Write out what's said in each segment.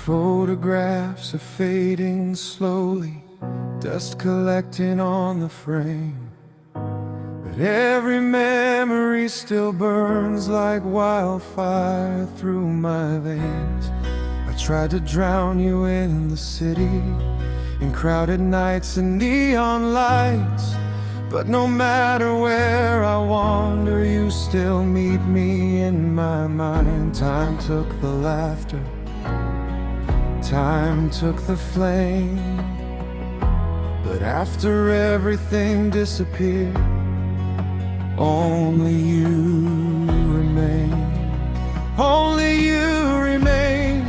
Photographs are fading slowly, dust collecting on the frame, but every memory still burns like wildfire through my veins. I tried to drown you in the city, in crowded nights and neon lights, but no matter where I wander, you still meet me in my mind. Time took the laughter, time took the flame, but after everything disappeared, only you remain. Only you remain,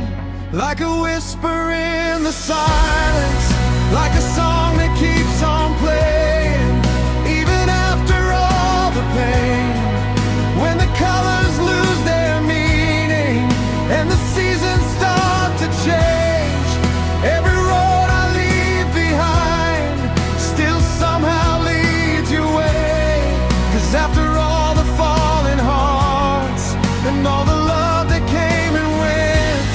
like a whisper in the silence, like a song that keeps on playing, even after all the pain. When the colors lose their meaning and the seasons start to change, every road I leave behind still somehow leads your way. 'Cause after all the falling hearts and all the love that came and went,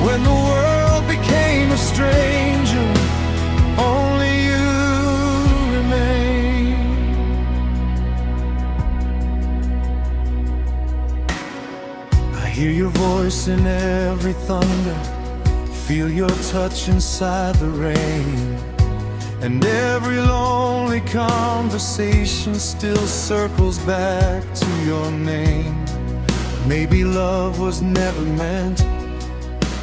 when the world became a stranger, only you remain. I hear your voice in every thunder, feel your touch inside the rain, and every lonely conversation still circles back to your name. Maybe love was never meant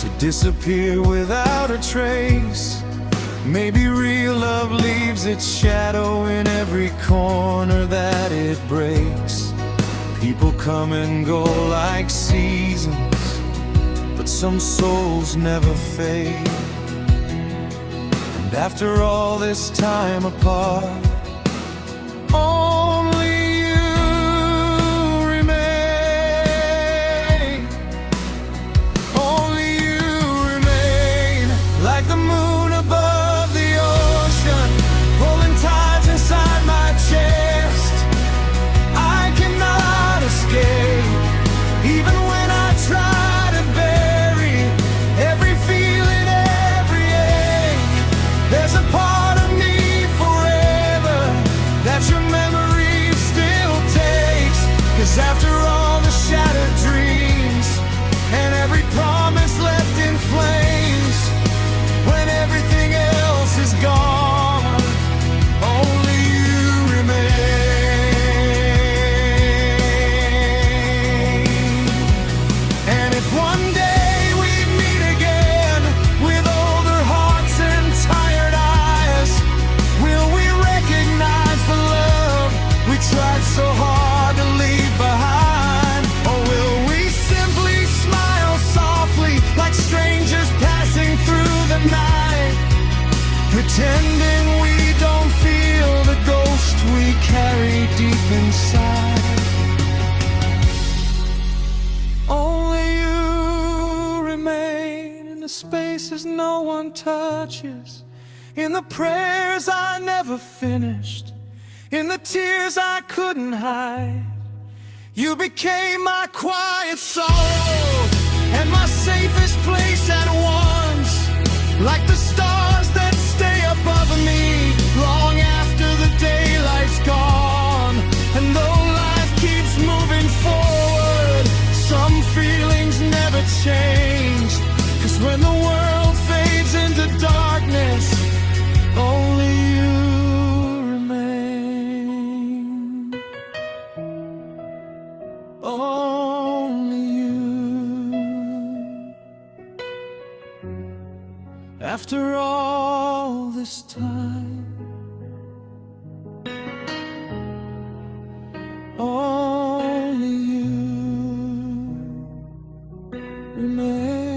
to disappear without a trace. Maybe real love leaves its shadow in every corner that it breaks. People come and go like seasons, but some souls never fade. And after all this time apart, only you remain. Only you remain, like the moon above the ocean, pulling tides inside my chest. I cannot escape, even when I try to bury every feeling, every ache. There's a part of me forever that your memory still takes. 'Cause after all the shattered dreams and every promise left in flames, when everything else is gone, only you remain. And if one day we meet again with older hearts and tired eyes, will we recognize the love we tried so hard to leave behind? Or will we simply smile softly like strangers passing through the night, pretending we don't feel the ghost we carry deep inside? Only you remain in the spaces no one touches, in the prayers I never finished, in the tears I couldn't hide. You became my quiet sorrow and my safest place at once, like the stars that stay above me long after the daylight's gone. And though life keeps moving forward, some feelings never change. 'Cause when the world fades into darkness, only you remain. Only you. After all this time, only you remain.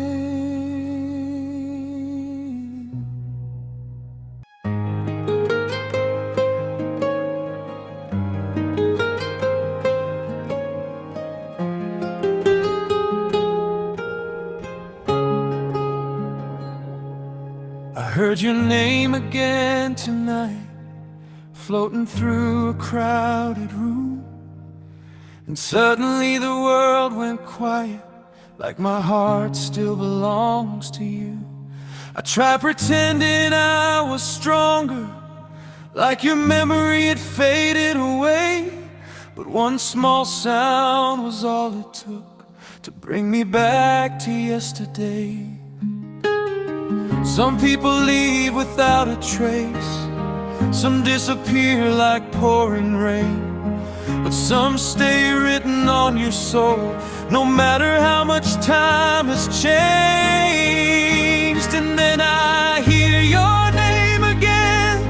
I heard your name again tonight, floating through a crowded room. And suddenly the world went quiet, like my heart still belongs to you. I tried pretending I was stronger, like your memory had faded away. But one small sound was all it took to bring me back to yesterday. Some people leave without a trace, some disappear like pouring rain, but some stay written on your soul, no matter how much time has changed. And then I hear your name again,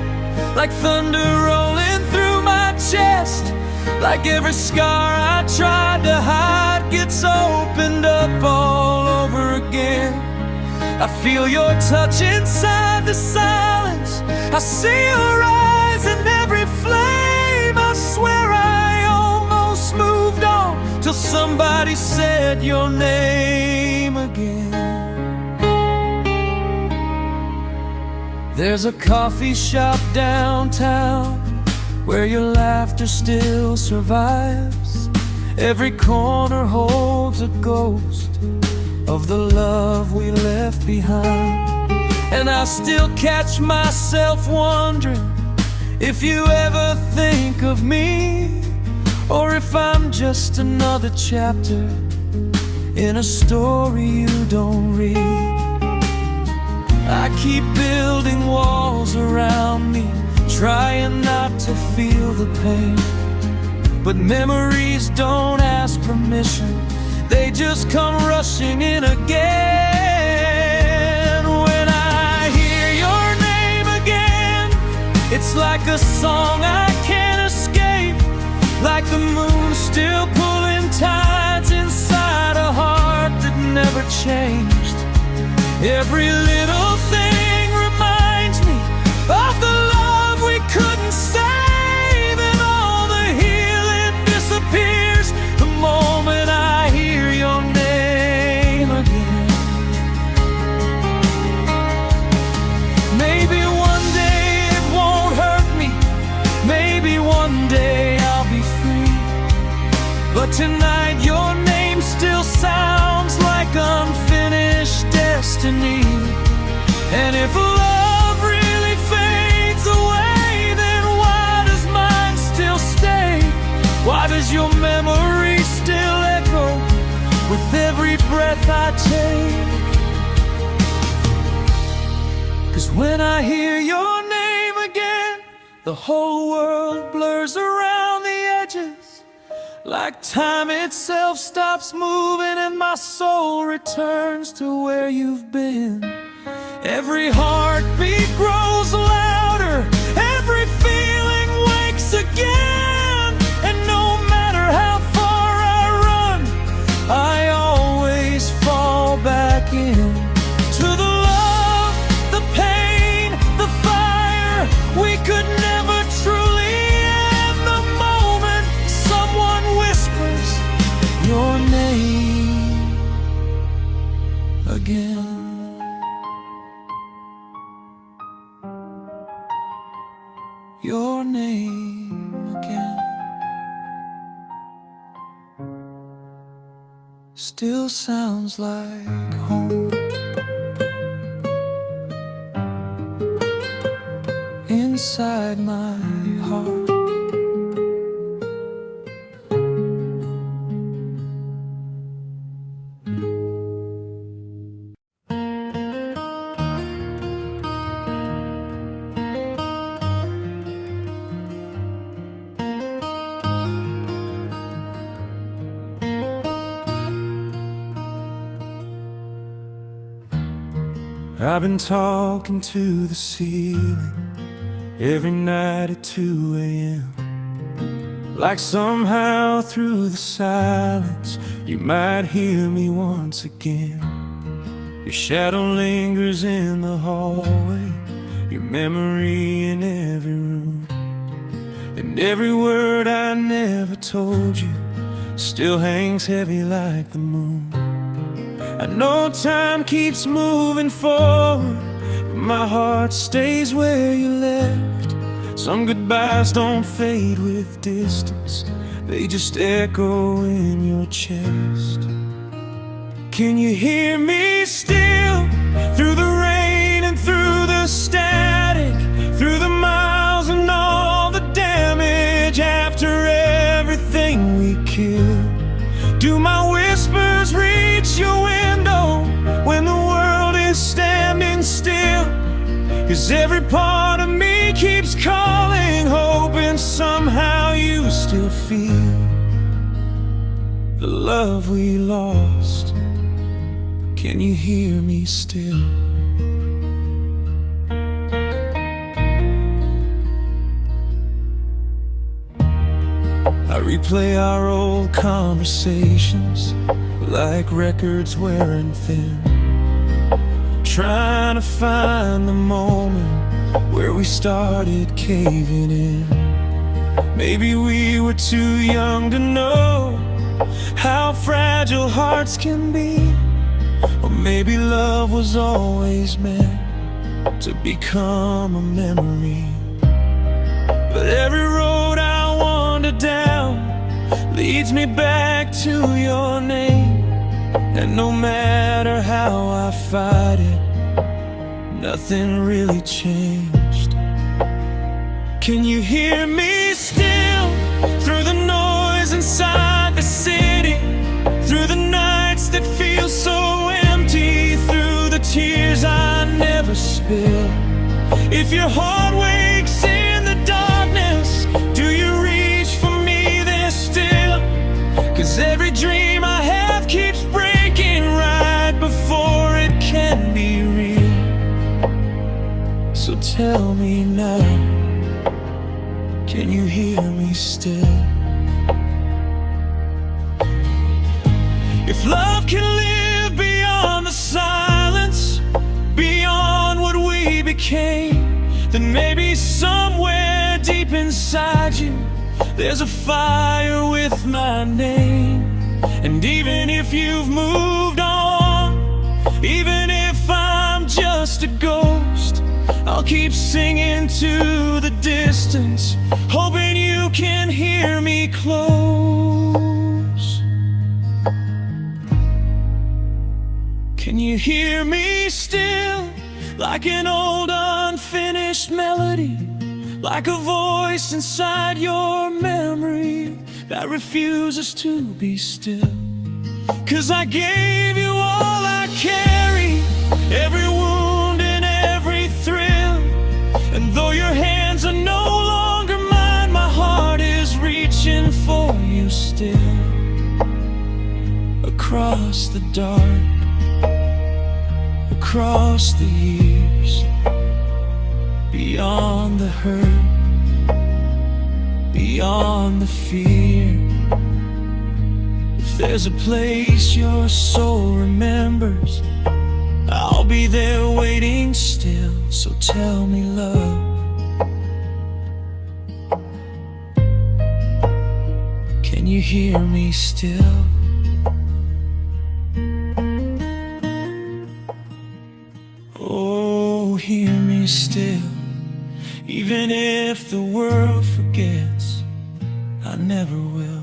like thunder rolling through my chest, like every scar I tried to hide gets opened up all over again. I feel your touch inside the silence, I see your eyes in every flame. I swear I almost moved on till somebody said your name again. There's a coffee shop downtown where your laughter still survives. Every corner holds a ghost of the love we left behind. And I still catch myself wondering if you ever think of me, or if I'm just another chapter in a story you don't read. I keep building walls around me, trying not to feel the pain, but memories don't ask permission, they just come rushing in again. When I hear your name again, it's like a song I can't escape, like the moon still pulling tides inside a heart that never changed. Every little thing reminds me of the love we couldn't save, and all the healing disappears the moment I hear your name again. Maybe one day it won't hurt me, maybe one day I'll be free, but tonight your name still sounds like unfinished destiny. And if love really fades away, then why does mine still stay? Why does your memory still echo with every breath I take? 'Cause when I hear your name again, the whole world blurs around the edges, like time itself stops moving and my soul returns to where you've been. Every heartbeat grows louder, every feeling wakes again, and no matter how far I run, I always fall back in to the love, the pain, the fire we could never truly end. The moment someone whispers your name again. Your name again still sounds like home inside my heart. I've been talking to the ceiling every night at 2 a.m. Like somehow through the silence you might hear me once again. Your shadow lingers in the hallway, your memory in every room, and every word I never told you still hangs heavy like the moon. I know time keeps moving forward, but my heart stays where you left. Some goodbyes don't fade with distance, they just echo in your chest. Can you hear me still? Through the rain and through the static, through the miles and all the damage. After everything we killed, do my whispers reach your window when the world is standing still? 'Cause every part of me keeps calling, hoping somehow you still feel the love we lost. Can you hear me still? I replay our old conversations like records wearing thin, trying to find the moment where we started caving in. Maybe we were too young to know how fragile hearts can be, or maybe love was always meant to become a memory. But every road I wander down leads me back to your name, and no matter how I fight it, nothing really changed. Can you hear me still? Through the noise inside the city, through the nights that feel so empty, through the tears I never spill. If your heart wakes in the darkness, do you reach for me there still? 'Cause every dream I have keeps breaking right before it can be real. So tell me now, can you hear me still? If love can live beyond the silence, beyond what we became, then maybe somewhere deep inside you there's a fire with my name. And even if you've moved on, even if I'm just a ghost, I'll keep singing to the distance, hoping you can hear me close. Can you hear me still? Like an old unfinished melody, like a voice inside your memory that refuses to be still. 'Cause I gave you all I carry, every wound and every thrill. And though your hands are no longer mine, my heart is reaching for you still. Across the dark, across the years, beyond the hurt, beyond the fear. If there's a place your soul remembers, I'll be there waiting still. So tell me, love, can you hear me still? Oh, hear me still. Even if the world forgets, I never will.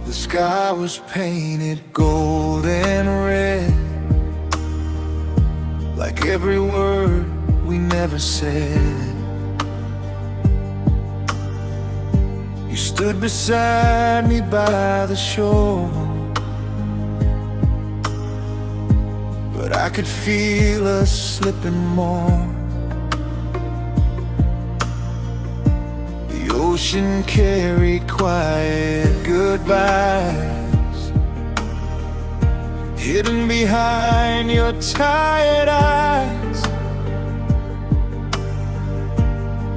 The sky was painted gold and red, like every word we never said. You stood beside me by the shore, but I could feel us slipping more. The ocean carried quiet goodbyes, hidden behind your tired eyes.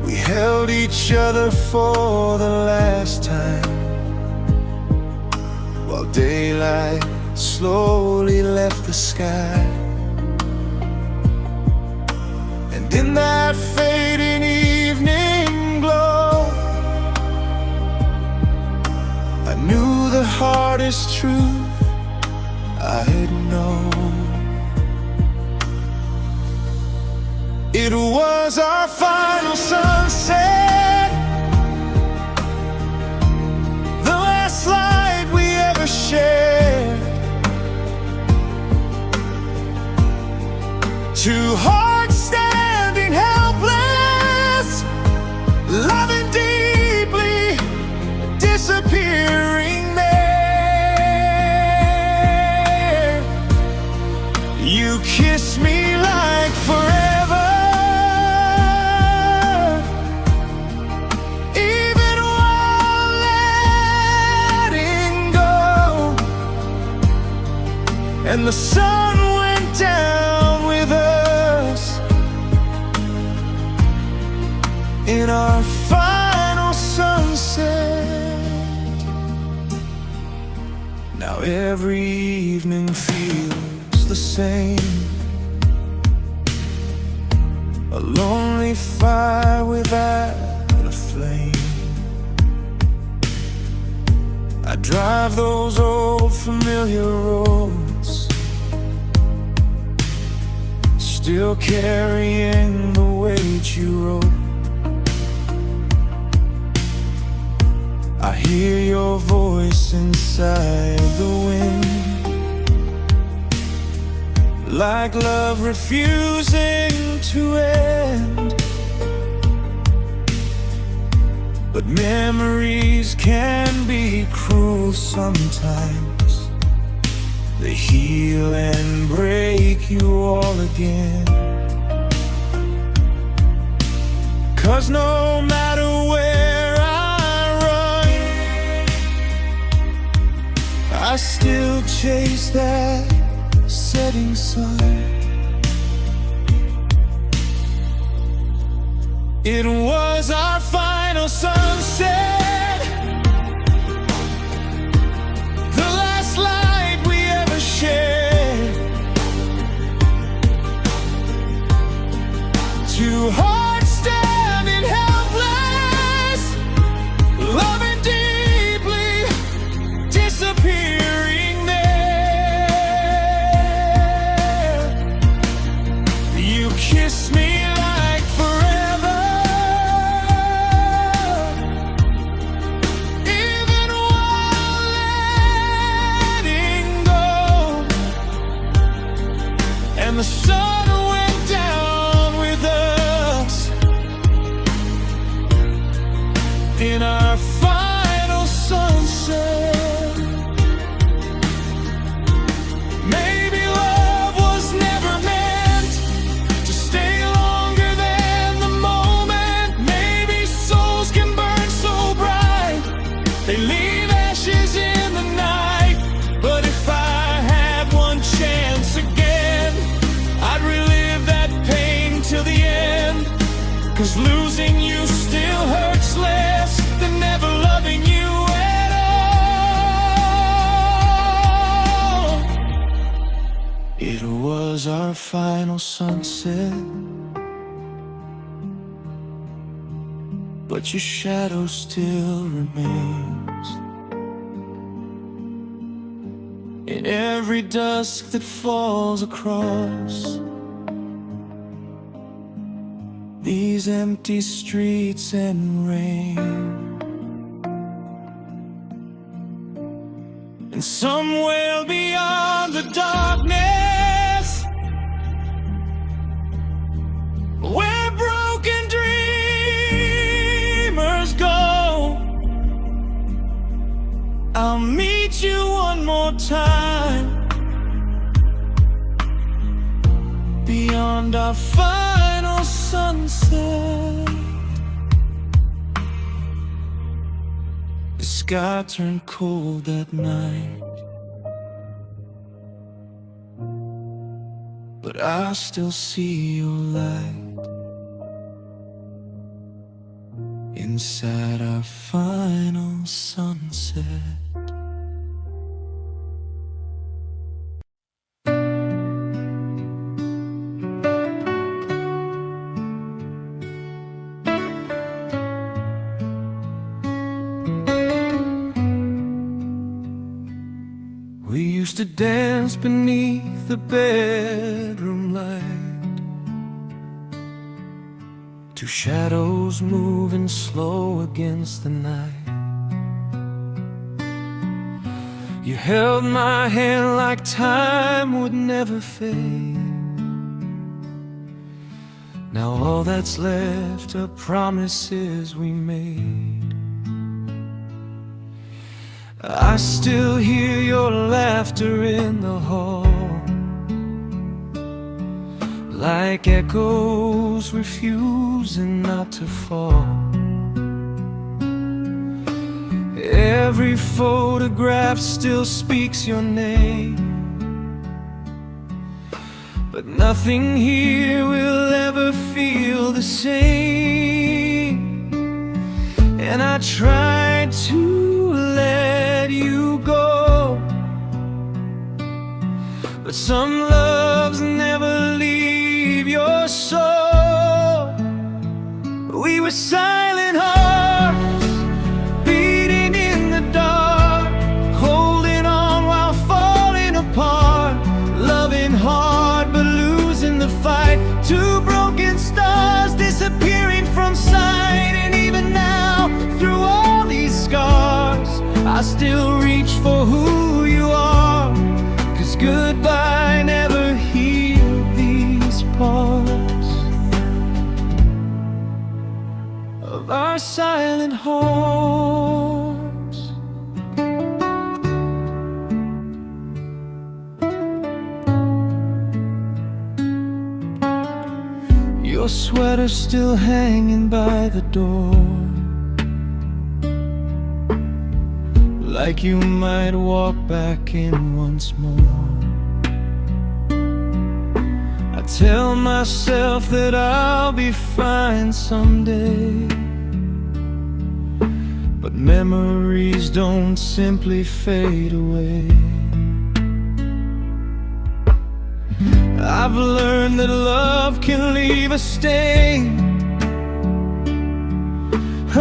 We held each other for the last time, while daylight slowly left the sky. And in that fading evening glow, I knew the hardest truth I had known. It was our final sunset, the last light we ever shared. Two hearts standing helpless, loving deeply, disappearing there. You kissed me like forever, even while letting go. And the sun went down with us in our final sunset. Now every evening feels the same, a lonely fire without a flame. I drive those old familiar roads, still carrying the weight you wrote. I hear your voice inside the wind, like love refusing to end. But memories can be cruel sometimes. They heal and break you all again. 'Cause no matter where I run, I still chase that setting sun. It was our final sunset, the last light we ever shared. Two hearts standing helpless, loving deeply, disappearing there. You kissed me like forever, even while letting go. And the sun went down with us in our final sunset. Maybe love was never meant to stay longer than the moment. Maybe souls can burn so bright they leave ashes in the night. But if I had one chance again, I'd relive that pain till the end. 'Cause losing you still hurts less than never loving you at all. It was our final sunset, but your shadow still remains in every dusk that falls across these empty streets and rain. And somewhere beyond the darkness, where broken dreamers go, I'll meet you one more time beyond our final sunset. The sky turned cold that night, but I still see your light inside our final sunset. used to dance beneath the bedroom light, two shadows moving slow against the night. You held my hand like time would never fade. Now all that's left are promises we made. I still hear your laughter in the hall, like echoes refusing not to fall. Every photograph still speaks your name, but nothing here will ever feel the same. And I tried to let you go, but some loves never leave your soul. We were silent hearts beating in the dark, holding on while falling apart, loving hard but losing the fight, two broken stars disappearing from sight. And even now, through all these scars, I still reach for who you are, 'cause goodbye never healed these parts of our silent hearts. Your sweater still hanging by the door, like you might walk back in once more. I tell myself that I'll be fine someday, but memories don't simply fade away. I've learned that love can leave a stain,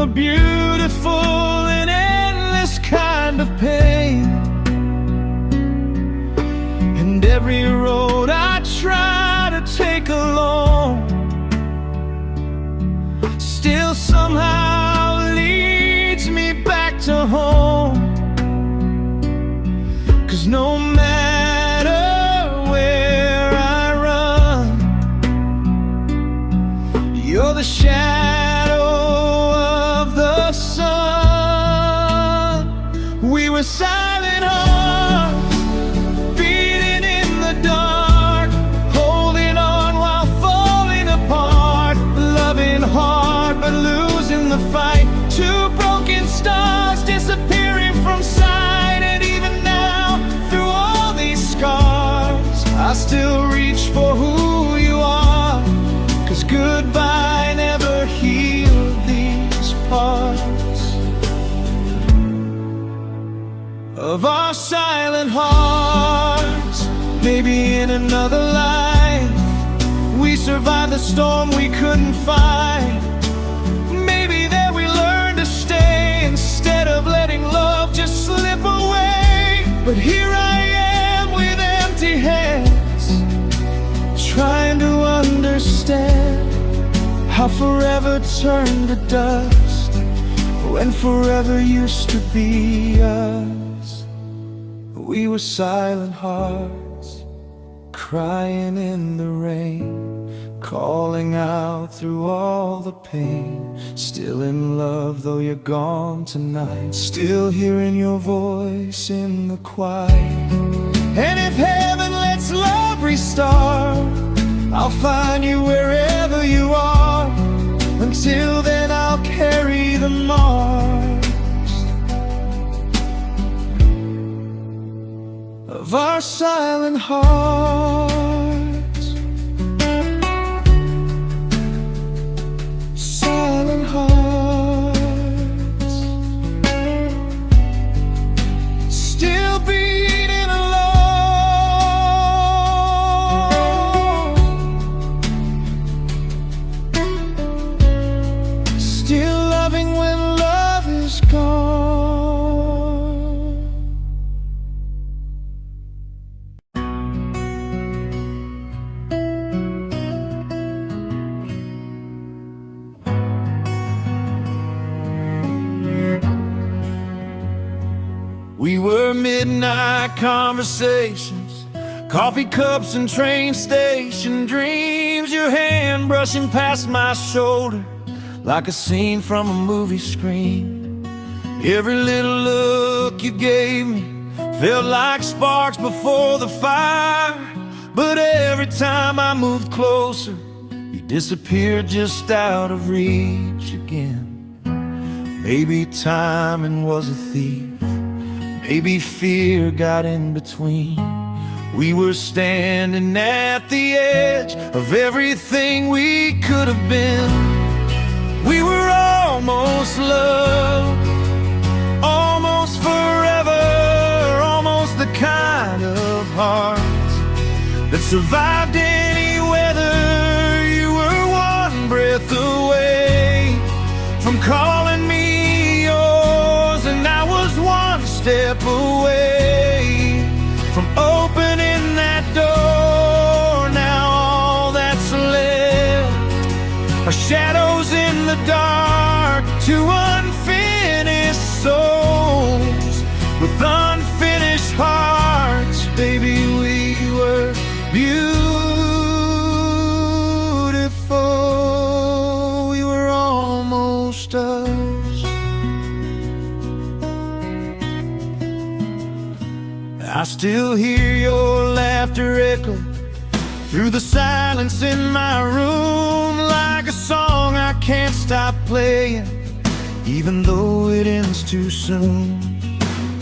a beautiful and endless kind of pain. And every road I try to take alone still somehow leads me back to home. 'Cause no matter where I run, you're the shadow of the sun. We were silent hearts beating in the dark, holding on while falling apart, loving hard but losing the fight, two broken stars disappearing from sight. And even now, through all these scars, I still reach for who you are, 'cause goodbye never healed these parts of our silent hearts. Maybe in another life we survived the storm we couldn't fight. Maybe there we learned to stay instead of letting love just slip away. But here I am with empty hands, trying to understand how forever turned to dust when forever used to be us. We were silent hearts, crying in the rain, calling out through all the pain. Still in love though you're gone tonight, still hearing your voice in the quiet. And if heaven lets love restart, I'll find you wherever you are. Until then I'll carry the marks of our silent hearts. Silent hearts, still beating alone, still loving when love is gone. night conversations, coffee cups and train station dreams. Your hand brushing past my shoulder like a scene from a movie screen. Every little look you gave me felt like sparks before the fire. But every time I moved closer, you disappeared just out of reach again. Maybe timing was a thief, maybe fear got in between. We were standing at the edge of everything we could have been. We were almost loved, almost forever, almost the kind of hearts that survived any weather. You were one breath away from calling me yours, and I was one step away from opening that door. Now all that's left are shadows in the dark, two unfinished souls with unfinished hearts. Baby, we were beautiful, we were almost us. I still hear your laughter echo through the silence in my room, like a song I can't stop playing, even though it ends too soon.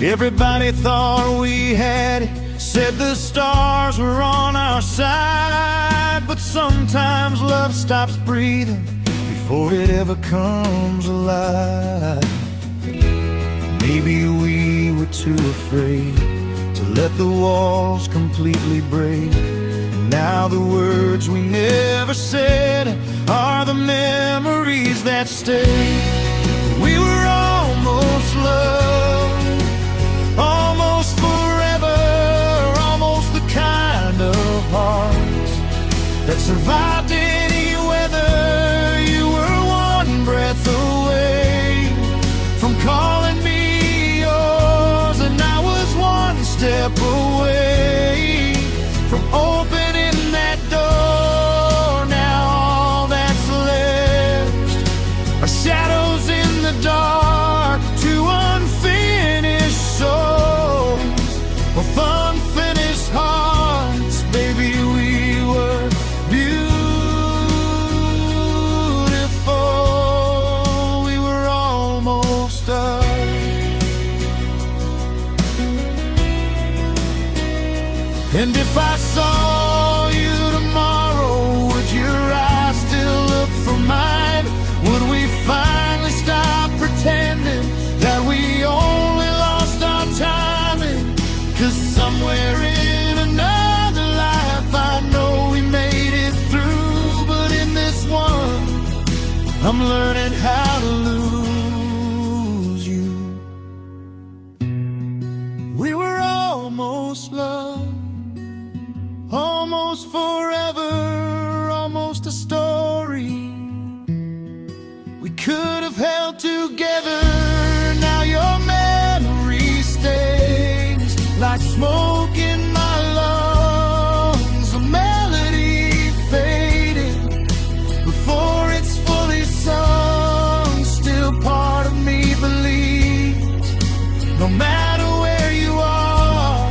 Everybody thought we had it, said the stars were on our side. But sometimes love stops breathing before it ever comes alive. Maybe we were too afraid to let the walls completely break, and now the words we never said are the memories that stay. We were almost loved, almost forever, almost the kind of hearts that survived any weather. You were one breath away from calling me yours, and I was one step away from opening that door. Now all that's left are shadows in the dark, two unfinished souls with unfinished hearts. Baby, we were beautiful, we were almost us. And if I saw you tomorrow, would your eyes still look for mine? Would we finally stop pretending that we only lost our timing? 'Cause somewhere in another life I know we made it through, but in this one I'm learning how to lose you. We were almost loved, almost forever, almost a story we could have held together. Now your memory stays like smoke in my lungs, a melody fading before it's fully sung. Still part of me believes no matter where you are,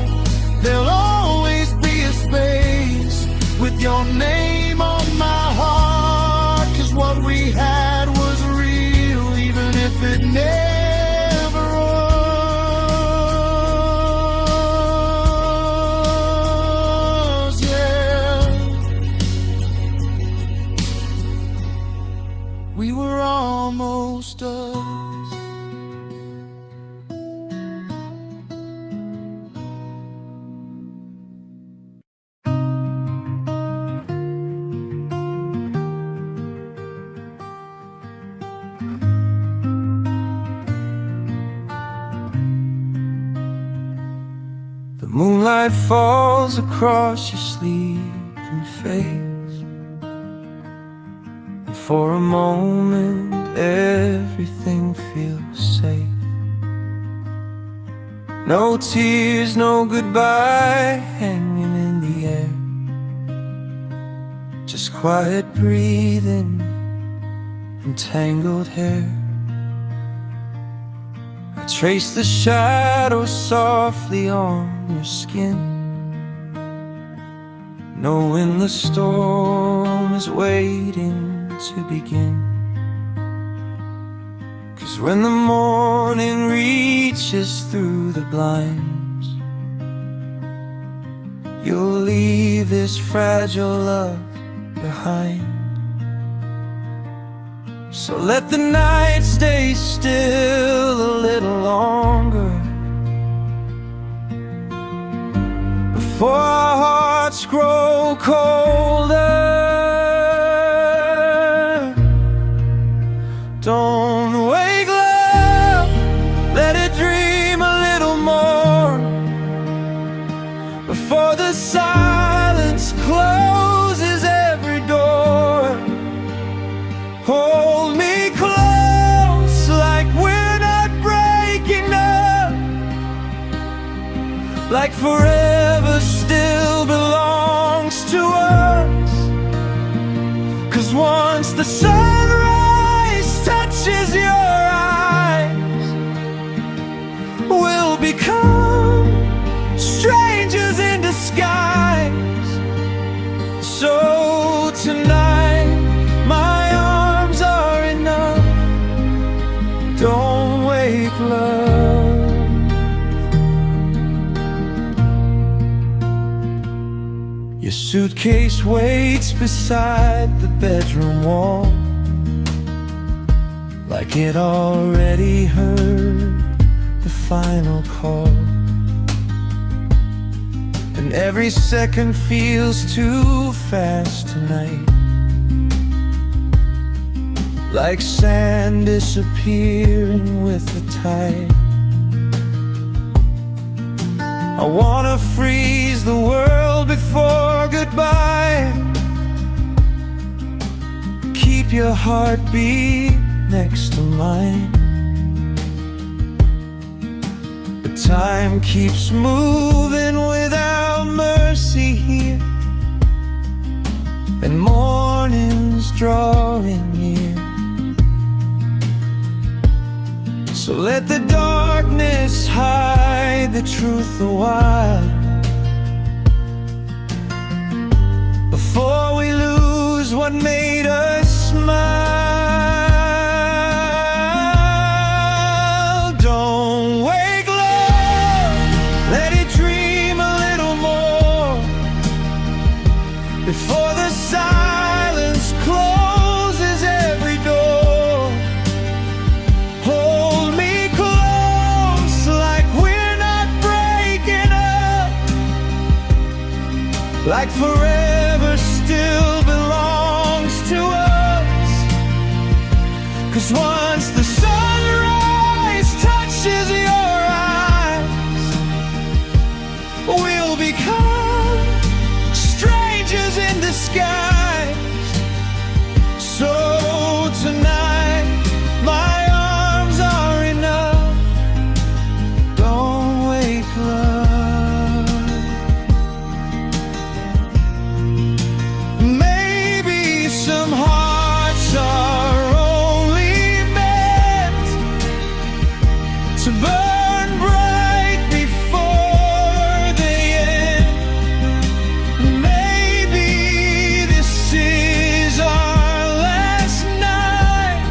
there'll always be a space with your name on my heart. 'Cause what we had was real, even if it never was. Yeah, we were almost us. The moonlight falls across your sleeping face, and for a moment everything feels safe. No tears, no goodbye hanging in the air. Just quiet breathing and tangled hair. I trace the shadows softly on your skin, knowing the storm is waiting to begin. 'Cause when the morning reaches through the blinds, you'll leave this fragile love behind. So let the night stay still a little longer before our hearts grow colder. Don't wake love, let it dream a little more before the silence closes every door. Hold me close like we're not breaking up, like forever still belongs to us. 'Cause once the sunrise touches your eyes, we'll become strangers in disguise. So tonight my arms are enough. Don't wake love. Your suitcase waits beside the bedroom wall, like it already heard the final call. And every second feels too fast tonight, like sand disappearing with the tide. I wanna freeze the world before goodbye, keep your heartbeat next to mine. But time keeps moving without mercy here, and morning's drawing near. So let the darkness hide the truth a while before we lose what made us smile. Don't wake love, let it dream a little more before the silence closes every door. Hold me close like we're not breaking up, like forever still belongs to us. 'Cause once the sunrise touches your eyes, we'll become strangers in disguise. So tonight my arms are enough. Don't wake love. Maybe some hearts are only meant to burn bright before they end. Maybe this is our last night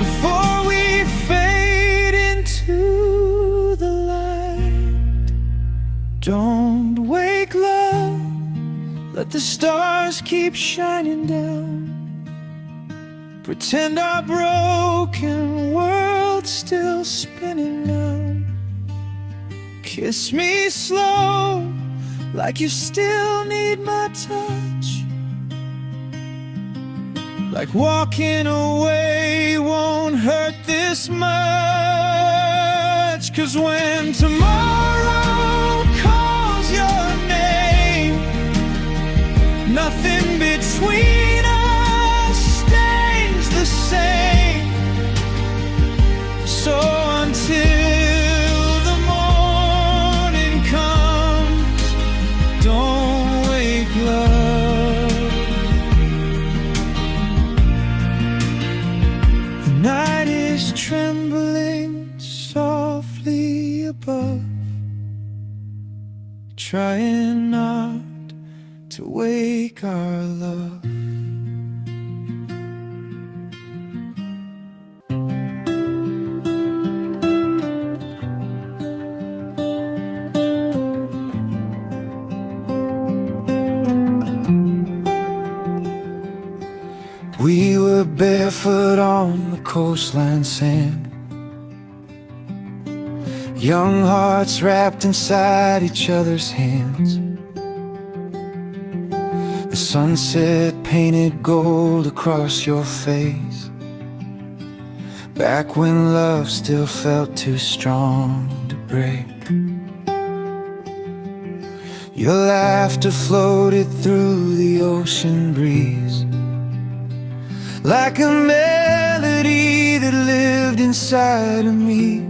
before we fade into the light. Don't wake love, let the stars keep shining down. Pretend our broken world's still spinning round. Kiss me slow, like you still need my touch, like walking away won't hurt this much. 'Cause when tomorrow calls your name, nothing between us stays the same. So until the We were barefoot on the coastline sand, young hearts wrapped inside each other's hands. The sunset painted gold across your face, back when love still felt too strong to break. Your laughter floated through the ocean breeze, like a melody that lived inside of me.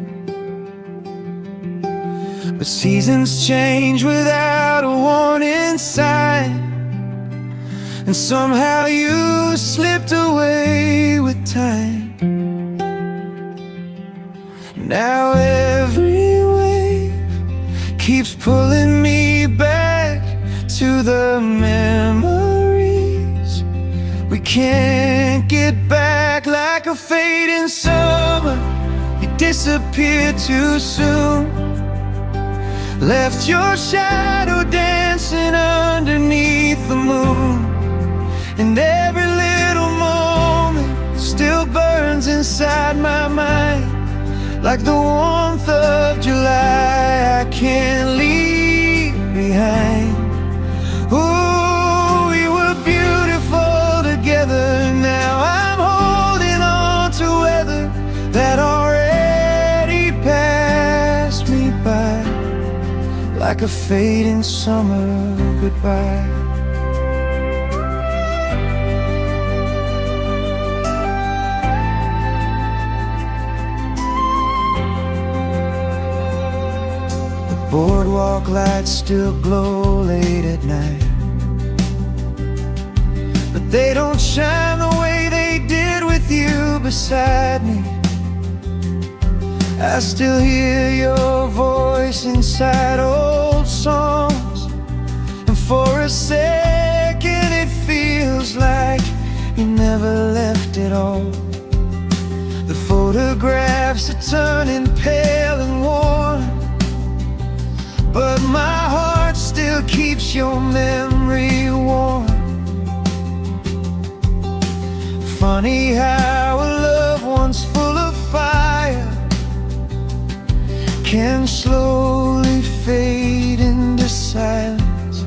But seasons change without a warning sign, and somehow you slipped away with time. Now every wave keeps pulling me back to the memories we can't get back. Like a fading summer, you disappeared too soon, left your shadow dancing underneath the moon. And every little moment still burns inside my mind, like the warmth of July I can't leave behind. Ooh, we were beautiful together. Now I'm holding on to weather that already passed me by, like a fading summer goodbye. Boardwalk lights still glow late at night, but they don't shine the way they did with you beside me. I still hear your voice inside old songs, and for a second it feels like you never left at all. The photographs are turning pale and worn, but my heart still keeps your memory warm. Funny how a love once full of fire can slowly fade into silence.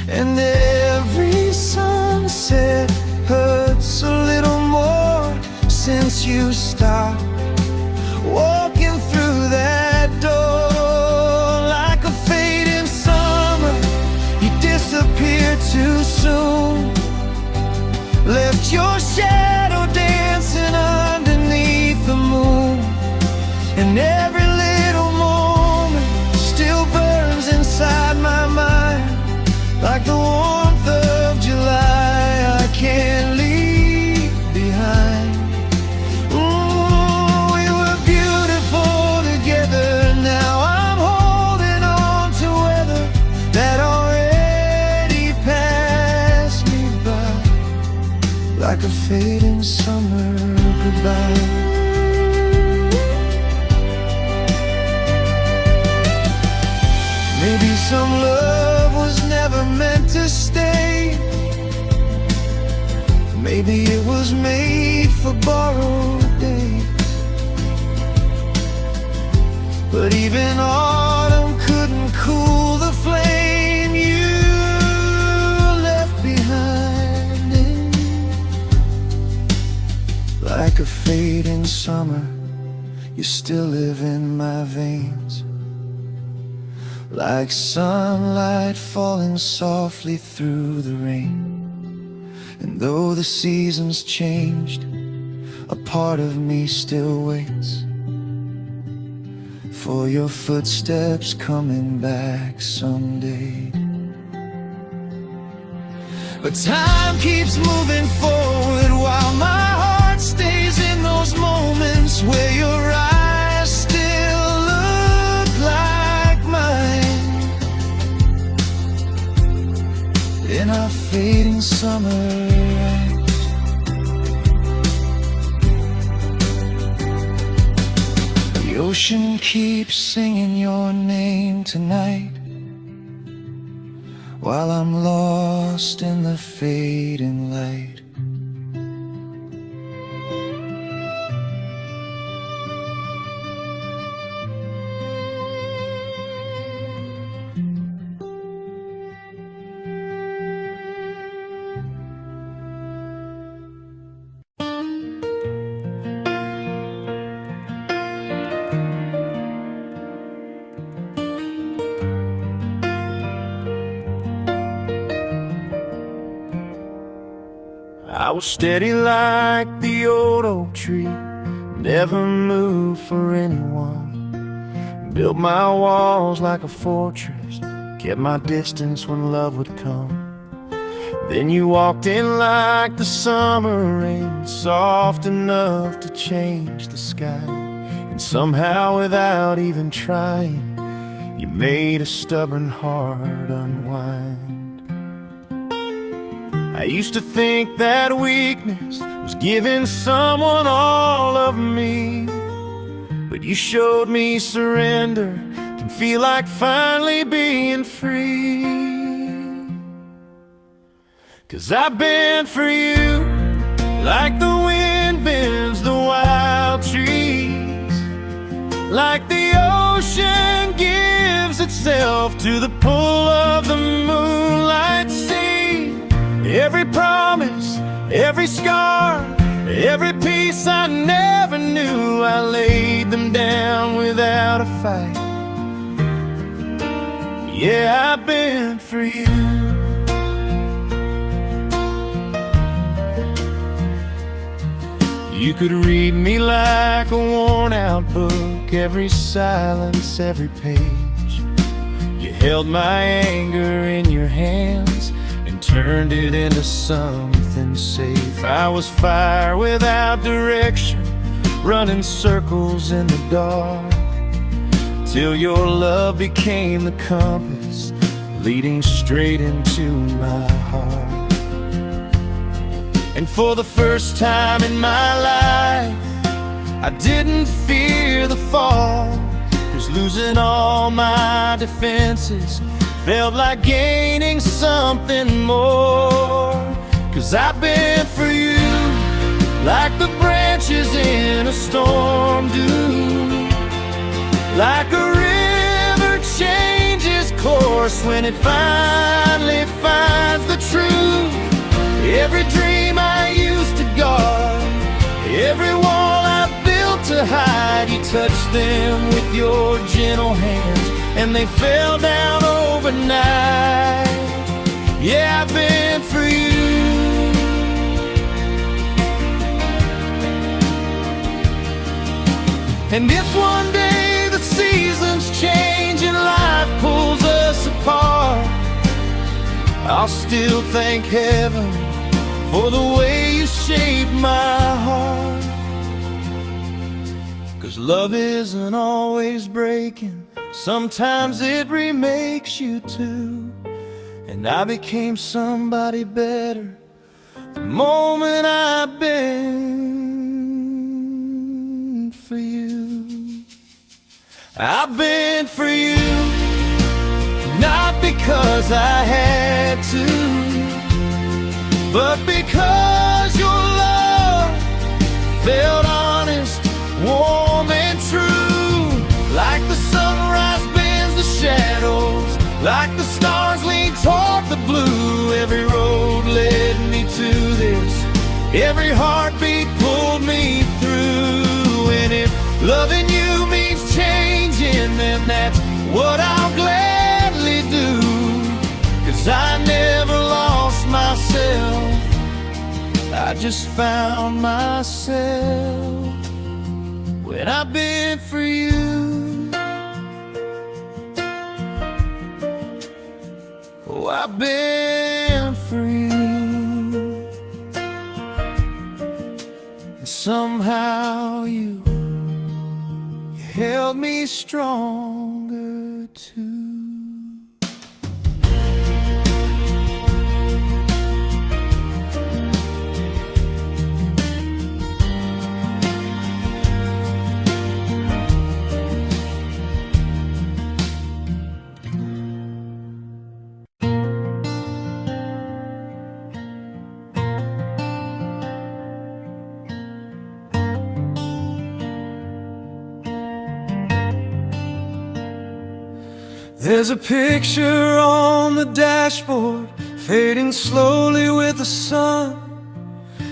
And every sunset hurts a little more since you stopped walking through that door. Too soon, left your shadow dancing underneath the moon. And every little moment still burns inside my mind, like the warmth of July I can't leave behind. Ooh, we were beautiful together. Now I'm holding on to weather that like a fading summer goodbye. Maybe some love was never meant to stay. Maybe it was made for borrowed days. But even autumn couldn't cool the flame you left behind. Like a fading summer, you still live in my veins, like sunlight falling softly through the rain. And though the seasons changed, a part of me still waits for your footsteps coming back someday. But time keeps moving forward while my heart stays in those moments where your eyes still look like mine. And I fading summer rains. The ocean keeps singing your name tonight, while I'm lost in the fading light. I was steady like the old oak tree, never moved for anyone. Built my walls like a fortress, kept my distance when love would come. Then you walked in like the summer rain, soft enough to change the sky. And somehow, without even trying, you made a stubborn heart unwind. I used to think that weakness was giving someone all of me, but you showed me surrender can feel like finally being free. 'Cause I've been for you like the wind bends the wild trees, like the ocean gives itself to the pull of the moonlight sea. Every promise, every scar, every piece I never knew, I laid them down without a fight. Yeah, I've been for you. You could read me like a worn-out book, every silence, every page. You held my anger in your hands and turned it into something safe. I was fire without direction, running circles in the dark, till your love became the compass, leading straight into my heart. And for the first time in my life, I didn't fear the fall, 'cause losing all my defenses felt like gaining something more. 'Cause I've been for you like the branches in a storm do, like a river changes course when it finally finds the truth. Every dream I used to guard, every wall I built to hide, you touched them with your gentle hands and they fell down overnight. Yeah, I've been for you. And if one day the seasons change and life pulls us apart, I'll still thank heaven for the way you shaped my heart. 'Cause love isn't always breaking, sometimes it remakes you too. And I became somebody better the moment I've been for you. I've been for you, not because I had to, but because your love felt honest, warm and true. Like the sunrise bends the shadows, like the stars lean toward the blue. Every road led me to this, every heartbeat pulled me through. And if loving you means changing, then that's what I'll gladly do. 'Cause I never lost myself, I just found myself when I've been for you. Oh, I've been for you. And somehow you held me stronger too. There's a picture on the dashboard, fading slowly with the sun,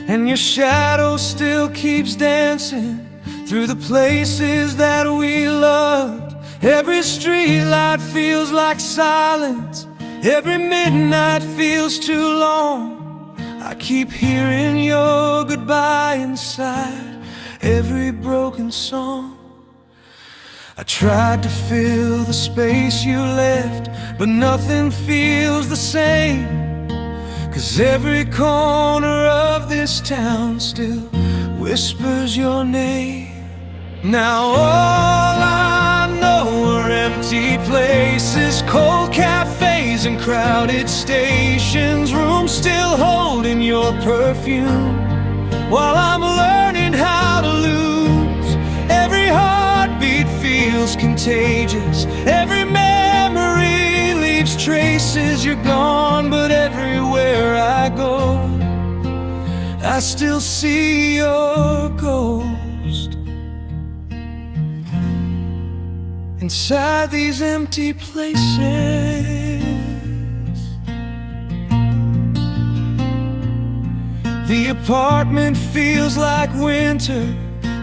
and your shadow still keeps dancing through the places that we loved. Every streetlight feels like silence, every midnight feels too long. I keep hearing your goodbye inside every broken song. I tried to fill the space you left, but nothing feels the same, 'cause every corner of this town still whispers your name. Now all I know are empty places, cold cafes and crowded stations, rooms still holding your perfume, while I'm learning how to lose. Every heartbeat feels contagious, every memory leaves traces. You're gone, but everywhere I go, I still see your ghost inside these empty places. The apartment feels like winter,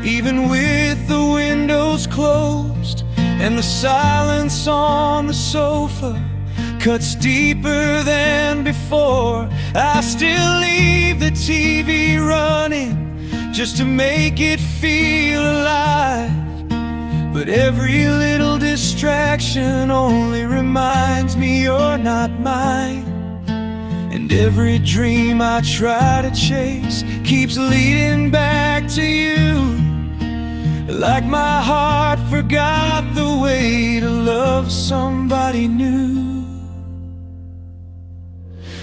even with the windows closed, and the silence on the sofa cuts deeper than before. I still leave the TV running just to make it feel alive, but every little distraction only reminds me you're not mine. And every dream I try to chase keeps leading back to you, like my heart forgot the way to love somebody new.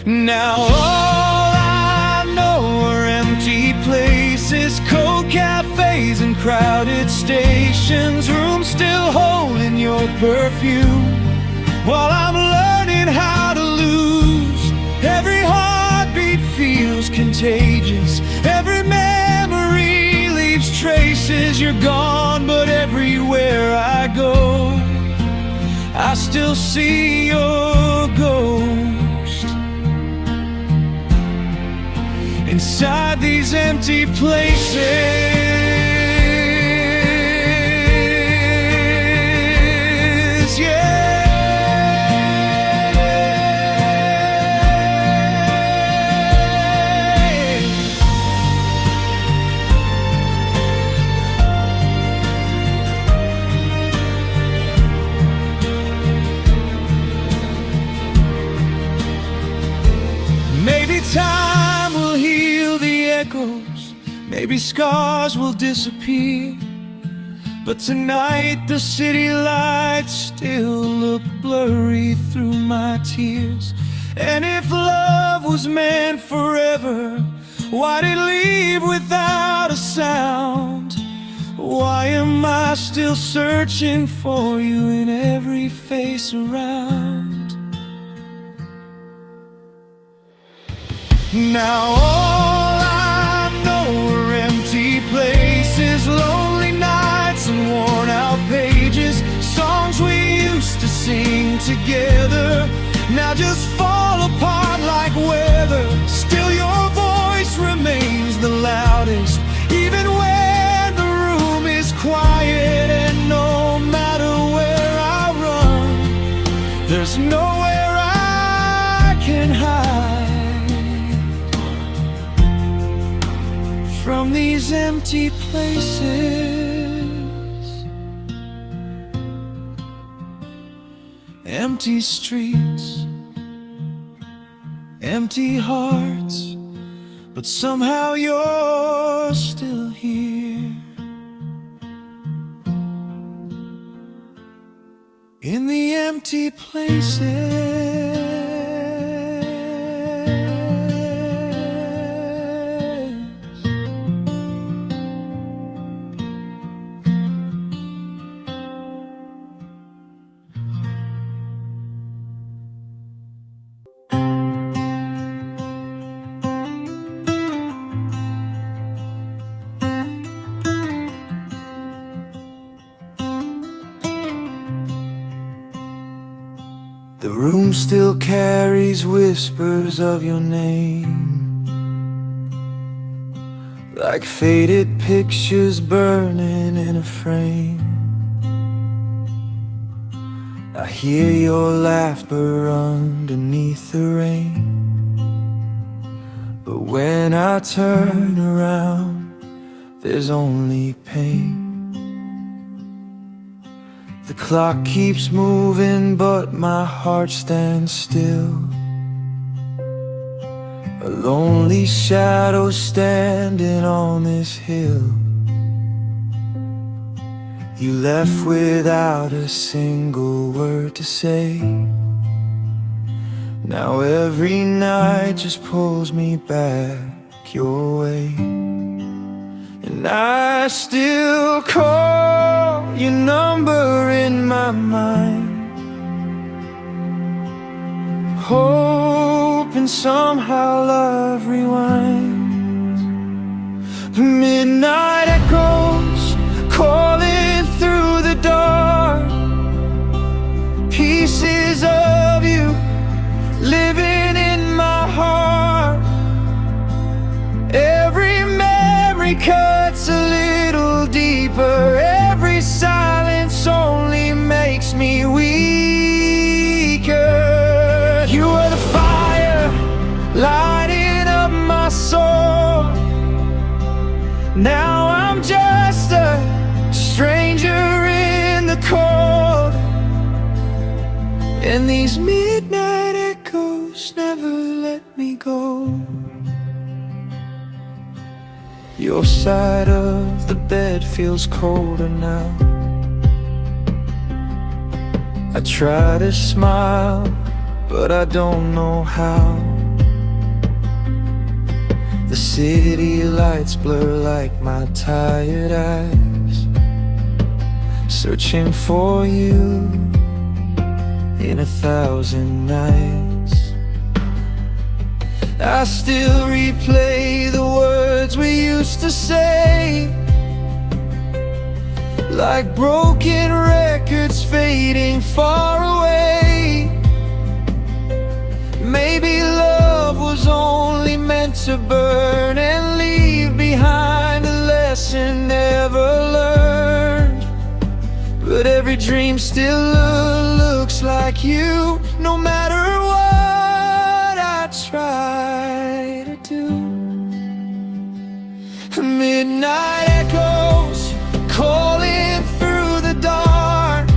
Now all I know are empty places, cold cafes and crowded stations, rooms still holding your perfume, while I'm learning how to lose. Every heartbeat feels contagious, every memory leaves traces. You're gone, but everywhere I go, I still see your ghost inside these empty places. Maybe time will heal the echoes, maybe scars will disappear, but tonight the city lights still look blurry through my tears. And if love was meant forever, why'd it leave without a sound? Why am I still searching for you in every face around? Now all I know are empty places, lonely nights and worn out pages, songs we used to sing together now just fall apart like weather. Still your voice remains the loudest, even when the room is quiet. And no matter where I run, there's nowhere I can hide from these empty places. Empty streets, empty hearts, but somehow you're still here in the empty places. room still carries whispers of your name, like faded pictures burning in a frame. I hear your laughter underneath the rain, but when I turn around, there's only pain. The clock keeps moving, but my heart stands still. A lonely shadow standing on this hill. You left without a single word to say. Now every night just pulls me back your way, and I still call your number in my mind, hoping somehow love rewinds. Midnight echoes calling through the dark, pieces of you living in my heart. Every memory cuts a little deeper, every silence only makes me weaker. You were the fire lighting up my soul. Now I'm just a stranger in the cold, and these midnight echoes never let me go. Your side of the bed feels colder now. I try to smile, but I don't know how. The city lights blur like my tired eyes, searching for you in 1,000 nights. I still replay the words we used to say, like broken records fading far away. Maybe love was only meant to burn and leave behind a lesson never learned. But every dream still looks like you, no matter what I try to do. Midnight echoes calling through the dark,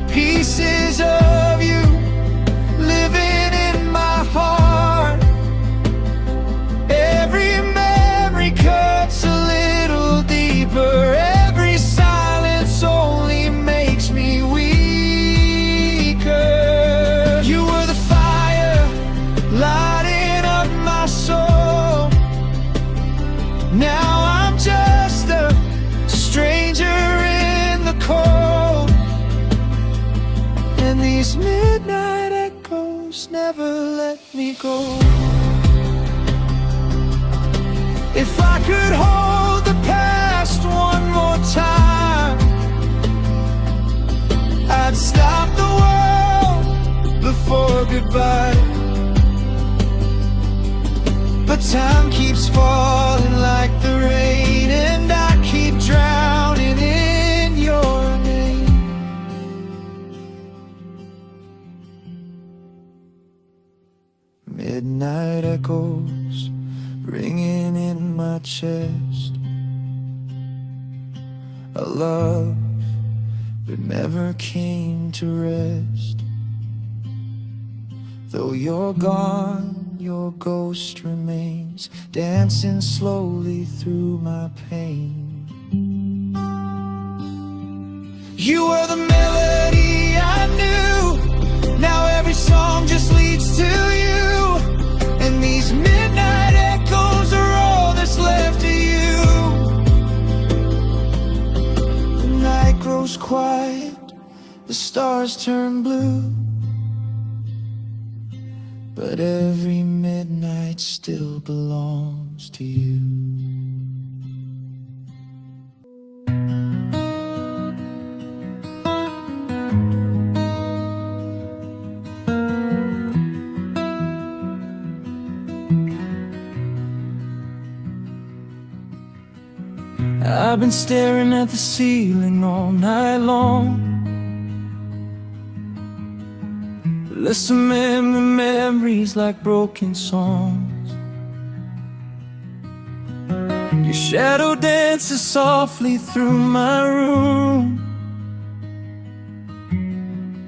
pieces of you living in my heart. Every memory cuts a little deeper, every silence only makes me weaker. You were the fire lighting up my soul. Now I'm just a stranger in the cold, and these midnight echoes never let me go. If I could hold the past one more time, I'd stop the world before goodbye. But time keeps falling like the rain, and I keep drowning in your name. Midnight echoes ringing in my chest, a love that never came to rest. Though you're gone, your ghost remains, dancing slowly through my pain. You were the melody I knew, now every song just leads to you, and these midnight echoes are all that's left of you. The night grows quiet, the stars turn blue, but every midnight still belongs to you. I've been staring at the ceiling all night long, listening to memories like broken songs. Your shadow dances softly through my room,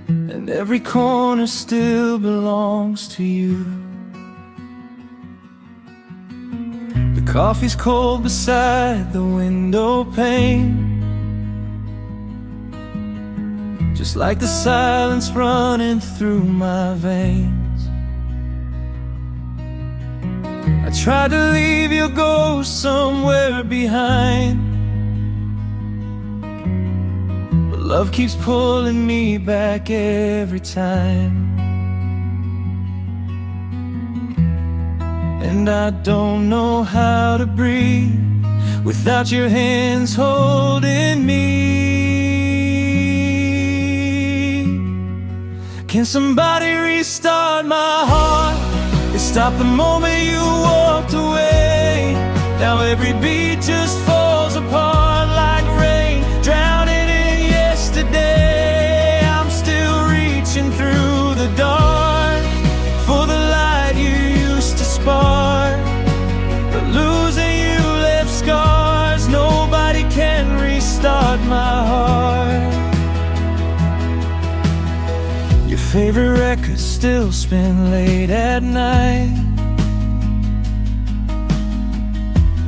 and every corner still belongs to you. The coffee's cold beside the window pane, just like the silence running through my veins. I tried to leave your ghost somewhere behind, but love keeps pulling me back every time. And I don't know how to breathe without your hands holding me. Can somebody restart my heart and stop the moment you walked away? Now every beat just falls apart like rain, drowning in yesterday. I'm still reaching through the dark for the light you used to spark, but losing you left scars. Nobody can restart my heart. Your favorite records still spin late at night,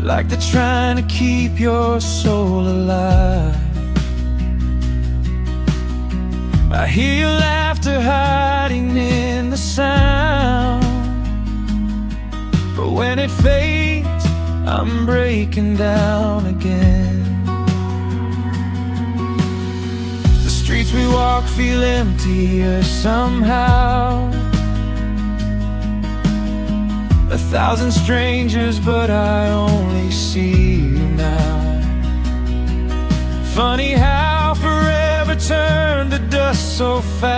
like they're trying to keep your soul alive. I hear your laughter hiding in the sound, but when it fades, I'm breaking down again. The streets we walk feel emptier somehow. 1,000 strangers, but I only see you now. Funny how forever turned to dust so fast,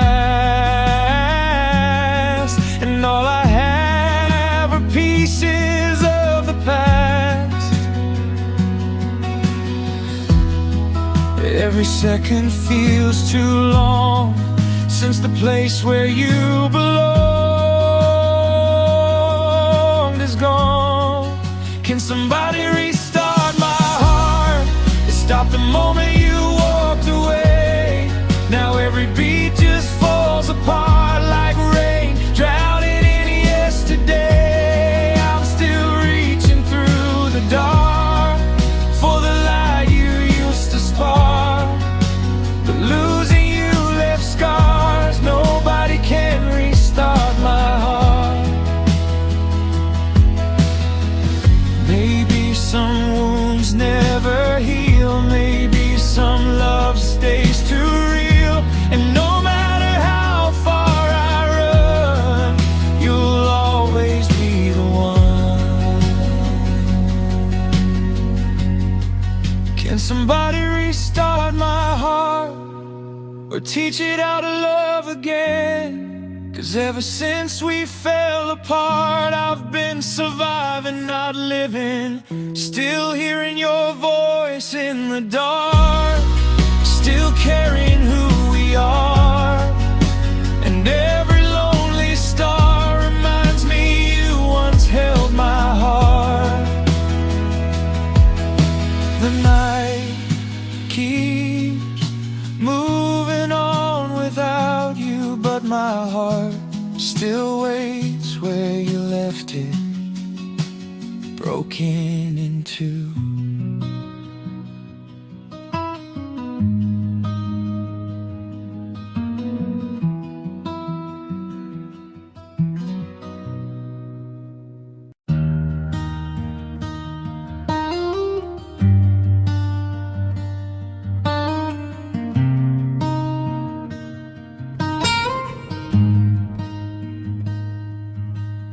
and all I have are pieces of the past. Every second feels too long since the place where you belonged is gone. Can somebody restart my heart and stop the moment you walked away? Now every beat just falls apart like rain, drowning in yesterday. I'm still reaching through the dark for the light you used to spark, but losing you left scars. Nobody can restart my heart. Maybe some wounds never heal, maybe some love stays too real, and no matter how far I run, you'll always be the one. Can somebody restart my heart, or teach it how to love again? 'Cause ever since we fell apart, I've been surviving, not living. Still hearing your voice in the dark, still carrying who we are. And every lonely star reminds me you once held my heart. The night keeps moving on without you, but my heart still waits where you left it, broken in two.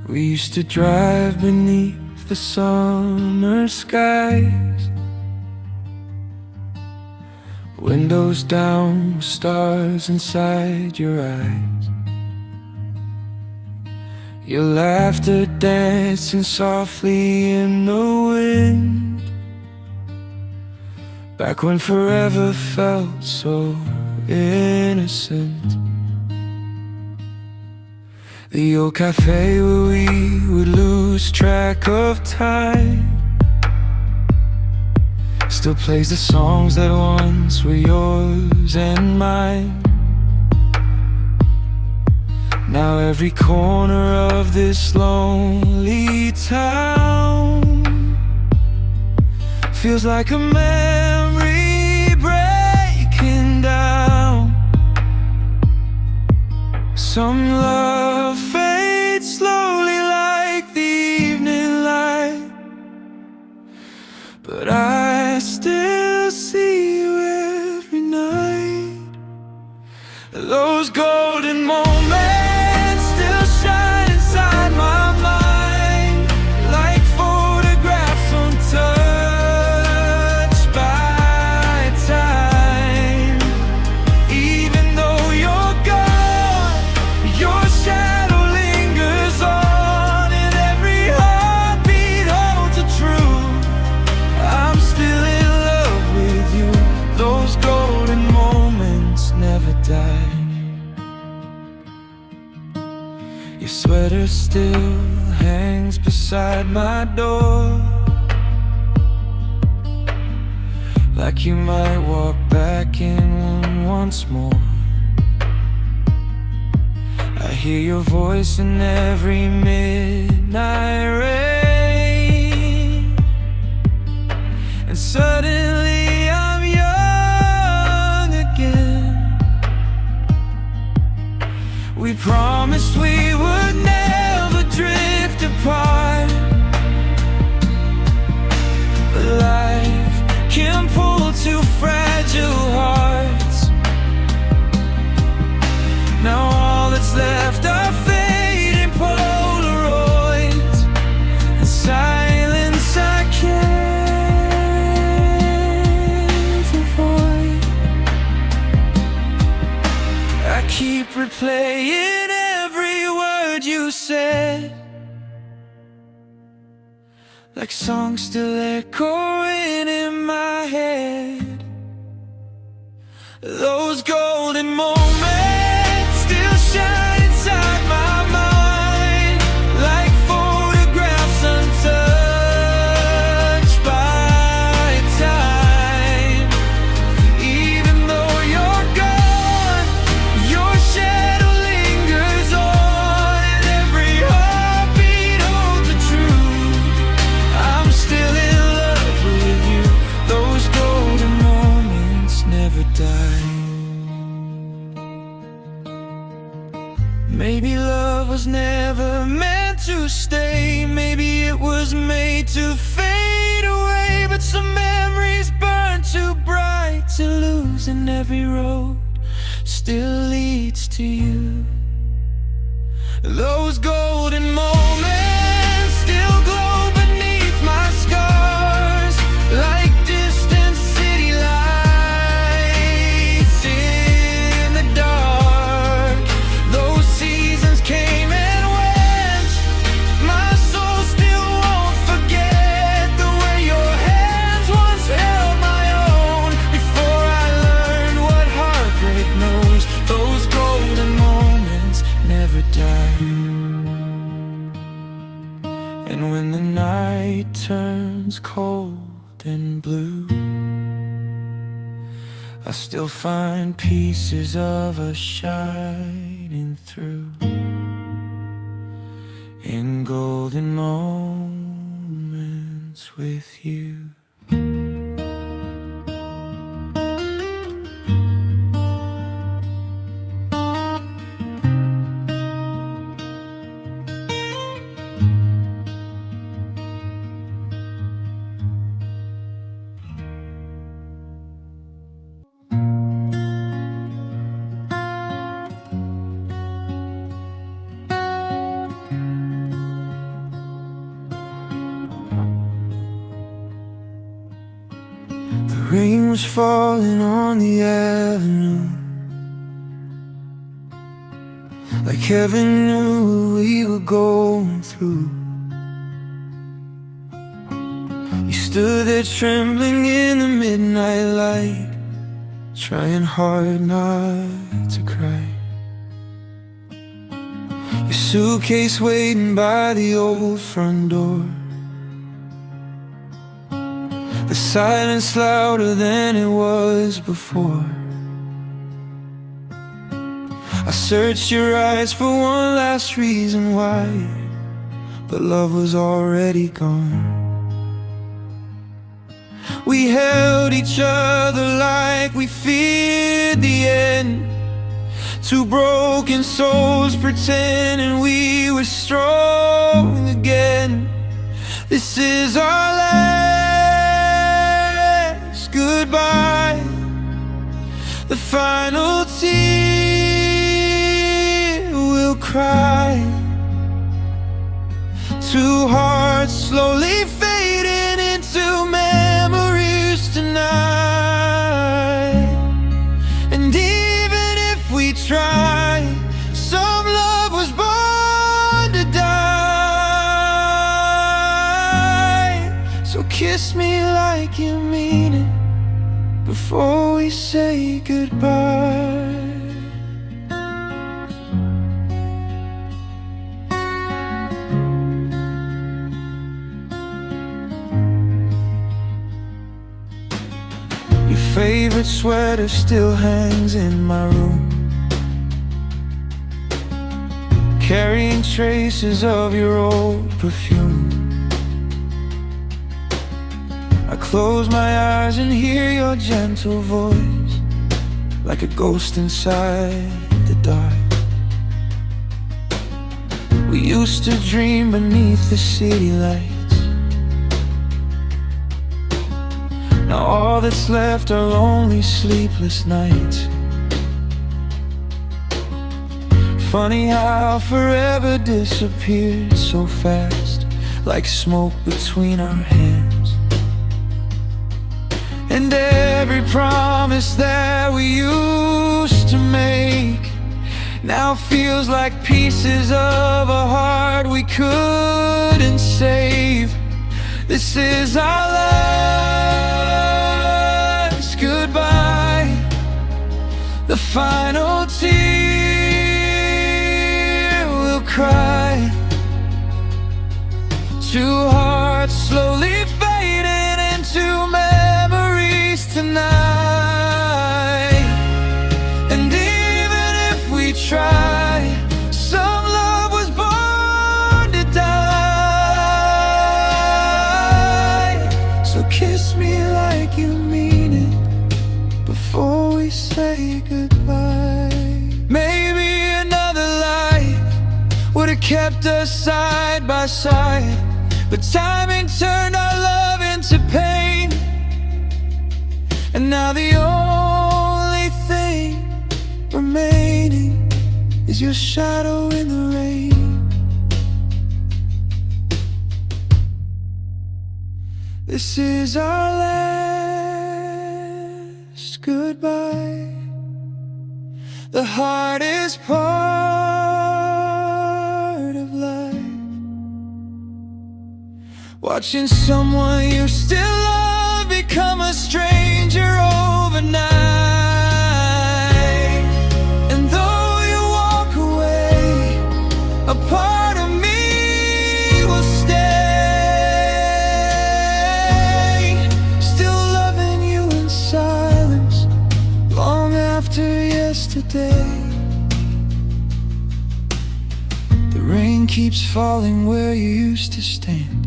We used to drive beneath the summer skies, windows down, stars inside your eyes. Your laughter dancing softly in the wind, Back when forever felt so innocent. The old cafe where we would lose track of time still plays the songs that once were yours and mine. Now every corner of this lonely town feels like a memory breaking down. Some love fades slowly like the evening light, but I still see you every night. Those golden moments still shine inside my mind, like photographs untouched by time. Even though you're gone, your shadow lingers on, and every heartbeat holds a truth. I'm still in love with you. Those golden moments never die. Your sweater still hangs beside my door, like you might walk back in once more. I hear your voice in every midnight rain, and suddenly I'm young again. We promised we would never drift apart, but life can pull two fragile hearts. Now all that's left are fading Polaroids and silence I can't avoid. I keep replaying every word you said, like songs still echoing in my head. Those golden moments still shine inside my mind, like photographs untouched by time. Even though you're gone, your shadow lingers on, and every heartbeat holds a truth. I'm still in love with you. Those golden moments never die. Maybe love was never meant to stay. Maybe it was made to fade away. But some memories burn too bright to lose, and every road still leads to you. Those golden moments still glow beneath my scars, like distant city lights in the dark. Those seasons came and went, my soul still won't forget the way your hands once held my own. Before I learned what heartbreak knows, those golden moments never die. And when the night turns cold and blue, I still find pieces of us shining through in golden moments with you. Rain was falling on the avenue, like heaven knew what we were going through. You stood there trembling in the midnight light, trying hard not to cry. Your suitcase waiting by the old front door, the silence louder than it was before. I searched your eyes for one last reason why, but love was already gone. We held each other like we feared the end, two broken souls pretending we were strong again. This is our last goodbye, the final tear we'll cry. Two hearts slowly fading into memories tonight. And even if we try, some love was born to die. So kiss me like you mean it before we say goodbye. Your favorite sweater still hangs in my room, carrying traces of your old perfume. I close my eyes and hear your gentle voice, like a ghost inside the dark. We used to dream beneath the city lights. Now all that's left are lonely, sleepless nights. Funny how forever disappeared so fast, like smoke between our hands. And every promise that we used to make now feels like pieces of a heart we couldn't save. This is our last goodbye, the final tear we'll cry. Two hearts slowly fading into memories tonight. And even if we try, some love was born to die. So kiss me like you mean it before we say goodbye. Maybe another life would have kept us side by side, but timing turned our love into pain. And now the only thing remaining is your shadow in the rain. This is our last goodbye, the hardest part of life. Watching someone you still love become a stranger overnight. And though you walk away, a part of me will stay, still loving you in silence long after yesterday. The rain keeps falling where you used to stand,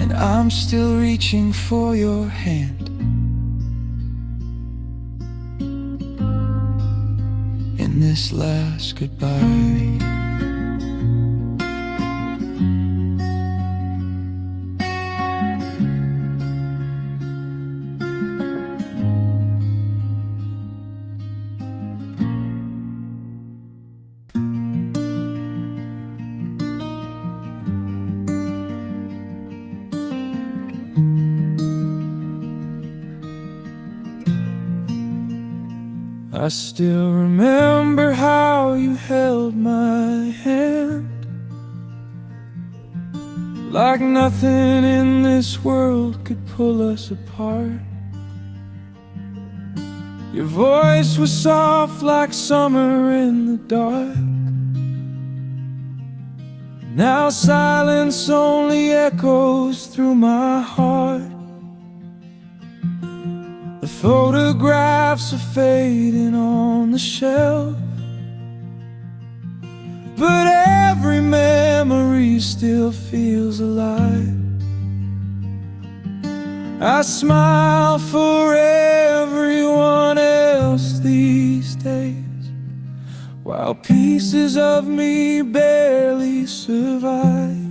and I'm still reaching for your hand. In this last goodbye, I still remember how you held my hand, like nothing in this world could pull us apart. Your voice was soft like summer in the dark. Now silence only echoes through my heart. The photographs are fading on the shelf, but every memory still feels alive. I smile for everyone else these days, while pieces of me barely survive.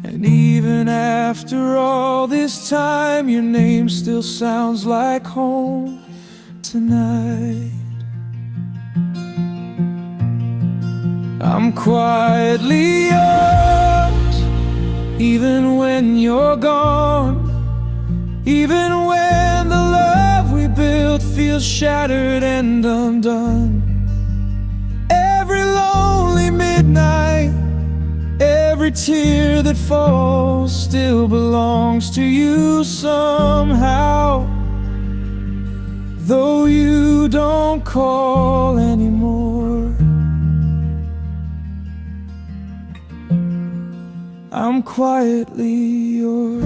And even after all this time, your name still sounds like home tonight. I'm quietly yours, even when you're gone. Even when the love we built feels shattered and undone. Every lonely midnight, every tear that falls still belongs to you somehow, though you don't call anymore. I'm quietly yours.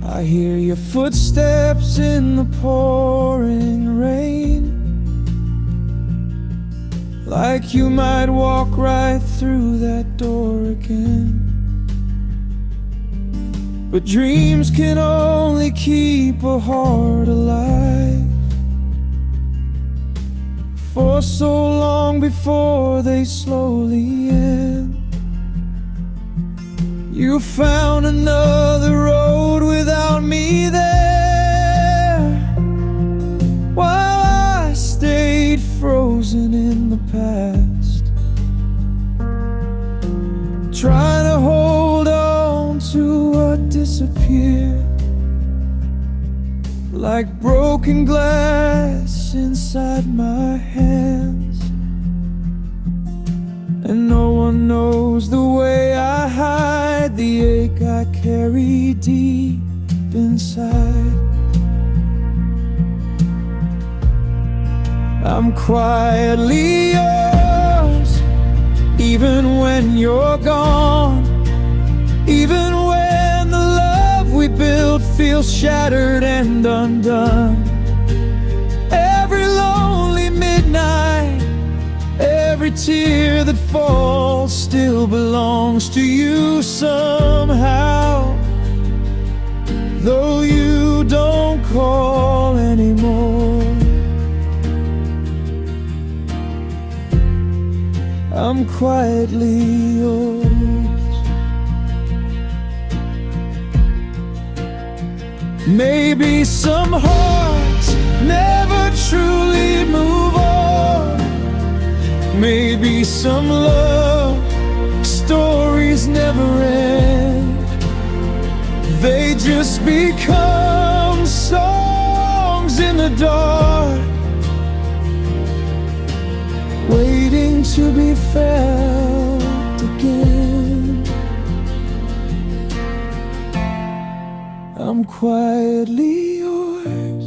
I hear your footsteps in the pouring rain, like you might walk right through that door again. But dreams can only keep a heart alive for so long before they slowly end. You found another road without me there, while I stayed frozen in the past, trying to hold on to what disappeared, like broken glass inside my hands. And no one knows the way I hide the ache I carry deep inside. I'm quietly yours, even when you're gone. Even when the love we built feels shattered and undone. Every lonely midnight, every tear that falls still belongs to you somehow, though you don't call anymore. I'm quietly yours. Maybe some hearts never truly move on. Maybe some love stories never end. They just become songs in the dark, waiting to be felt again. I'm quietly yours,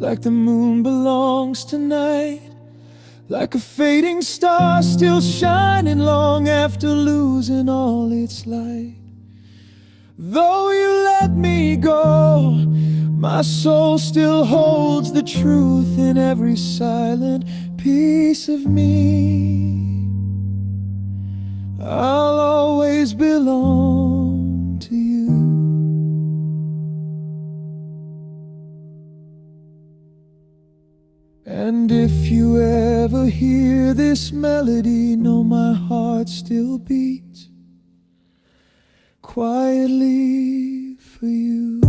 like the moon belongs tonight, like a fading star still shining long after losing all its light. Though you let me go, my soul still holds the truth in every silent piece of me. I'll always belong to you. And if you ever hear this melody, know my heart still beats quietly for you.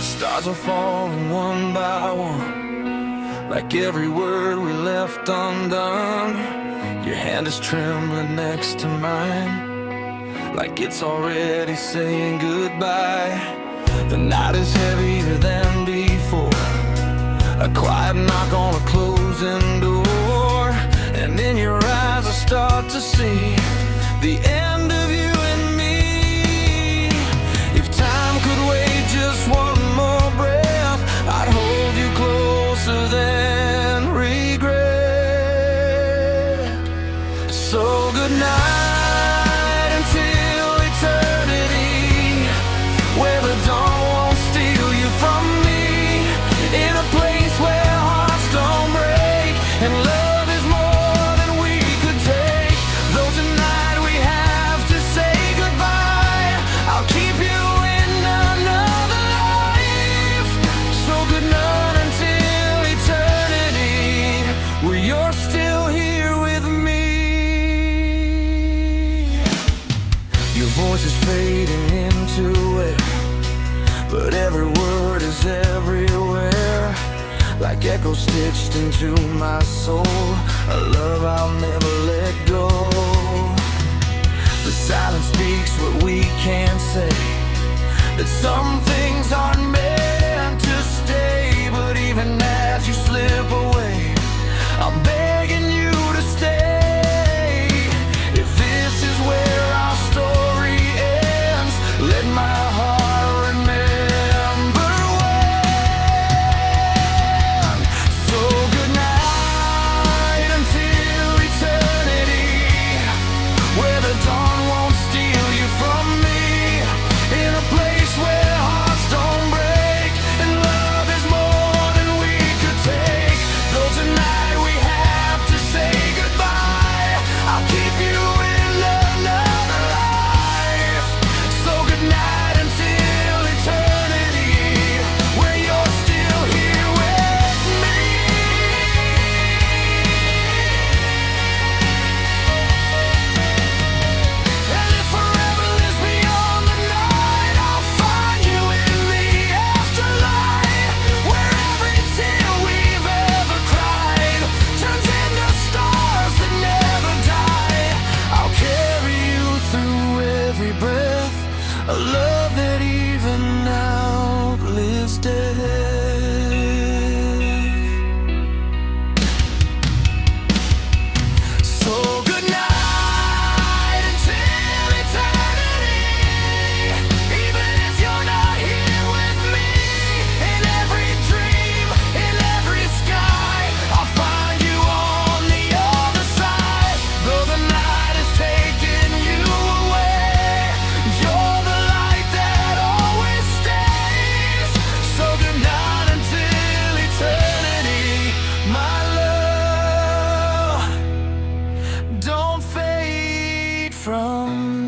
stars are falling one by one, like every word we left undone. Your hand is trembling next to mine, like it's already saying goodbye. The night is heavier than before, a quiet knock on a closing door, and in your eyes I start to see the end of you and me. If time could wait just one more breath, I'd hold you closer than regret. So good night until eternity, where the dawn won't steal you from me, in a place where hearts don't break and love is more than we could take. Though tonight we have to say goodbye, I'll keep you in another life. So good night until eternity, where you're still here with me. Your voice is fading into it, but every word is everywhere, like echoes stitched into my soul, a love I'll never let go. The silence speaks what we can't say, that some things aren't meant to stay. But even as you slip away, I'm begging you to stay. If this is where our story ends, let my heart remember when. So good night until eternity, where the dawn won't steal you from me, in a place where hearts don't break and love is more than we could take. Though tonight we have to say goodbye, I'll keep you in another life. So good night until eternity, where you're still here with me. And if forever lives beyond the night, I'll find you in the afterlife, where every tear we've ever cried turns into stars that never die. I'll carry you through every breath, a love that even now lives death. So good night until eternity, even if you're not here with me, in every dream, in every sky, I'll find you on the other side. Though the night has taken you away, you're the light that always stays. So good night until eternity, my love, don't fade from